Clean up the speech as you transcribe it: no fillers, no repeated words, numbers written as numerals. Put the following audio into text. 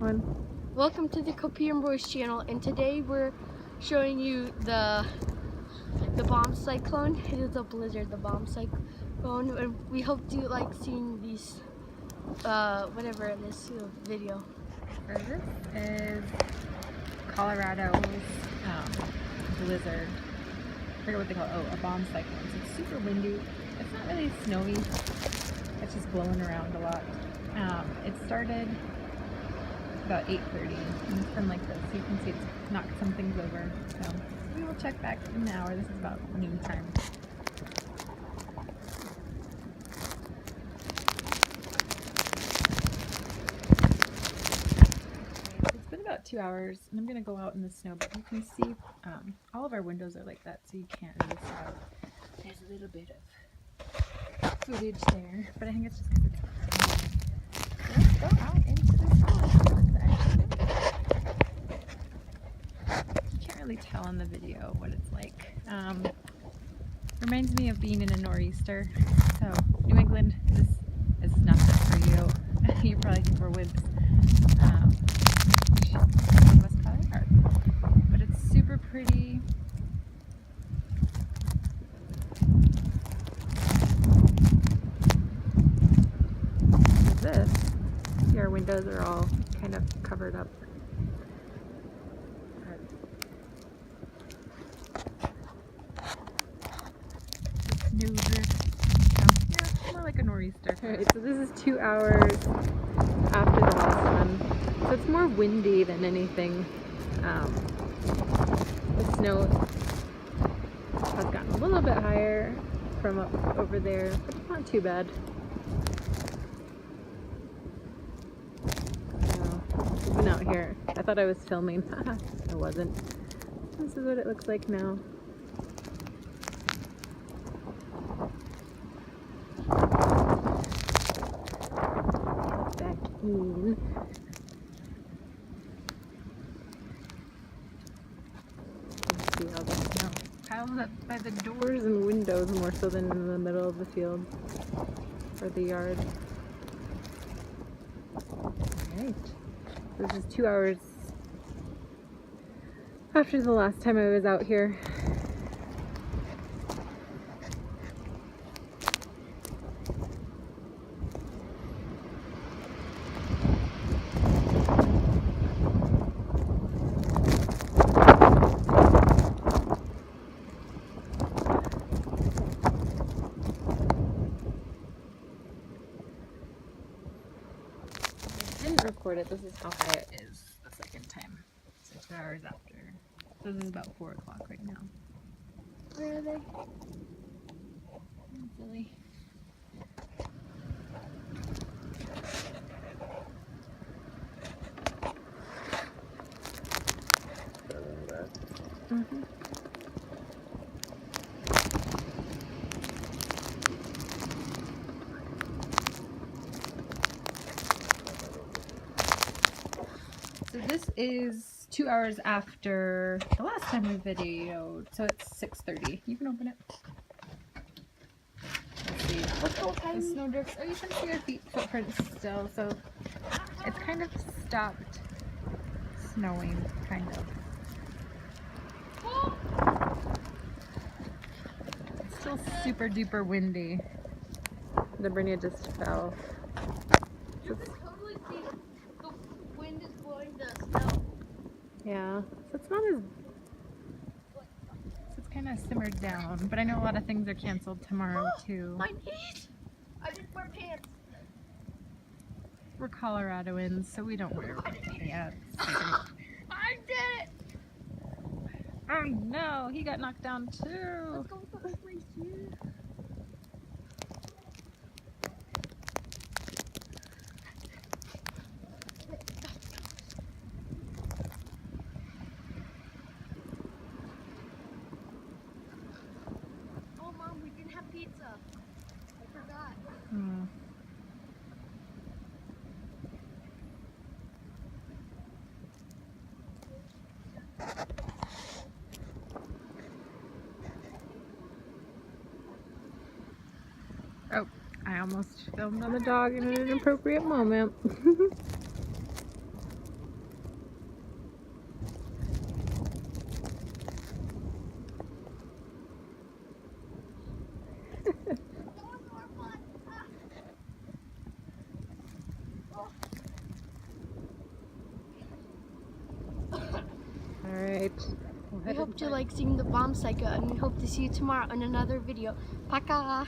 everyone. Welcome to the Copian Boys channel, and today we're showing you the bomb cyclone. It is a blizzard, the bomb cyclone, and we hope you like seeing these, whatever this video. So this is Colorado's blizzard. I forget what they call it. Oh, a bomb cyclone. So it's super windy. It's not really snowy. It's just blowing around a lot. It started about 8:30, and it's been like this. You can see it's knocked some things over. So we will check back in an hour. This is about noon time. It's been about 2 hours, and I'm gonna go out in the snow. But you can see all of our windows are like that, so you can't really see out. There's a little bit of footage there, but I think it's just because it's let's go out into the snow. You can't really tell in the video what it's like. Reminds me of being in a nor'easter. So New England, this is not good for you. You're probably looking for winds. West Colorado, but it's super pretty. This, see, our windows are all kind of covered up. Snowdrift. Yeah, more like a nor'easter. Alright, so this is 2 hours after the last one. So it's more windy than anything. The snow has gotten a little bit higher from up over there, but it's not too bad. I've been out here. I thought I was filming. I wasn't. This is what it looks like now. Back in. Let's see all the snow piles up by the doors and windows more so than in the middle of the field or the yard. Alright. This is 2 hours after the last time I was out here. Didn't record it. This is how high it is the second time. So 2 hours after. So this is about 4 o'clock right now. Where are they? Silly. Mm-hmm. So this is 2 hours after the last time we videoed, so it's 6:30. You can open it. Let's see. The snow drifts. Oh, you can see your footprints still, so it's kind of stopped snowing, kind of. It's still super duper windy. The Brinia just fell. You can totally see the wind is blowing the snow. Yeah, so it's not as, so it's kind of simmered down, but I know a lot of things are canceled tomorrow too. My knees! I didn't wear pants. We're Coloradoans, so we don't wear pants. I did it! Oh no, he got knocked down too. Let's go with the whole race here. Oh, Mom, we didn't have pizza. I forgot. Oh, I almost filmed on the dog in an inappropriate moment. We'll We head hope you inside. like seeing the bomb cycle, and we hope to see you tomorrow on another video. Paka!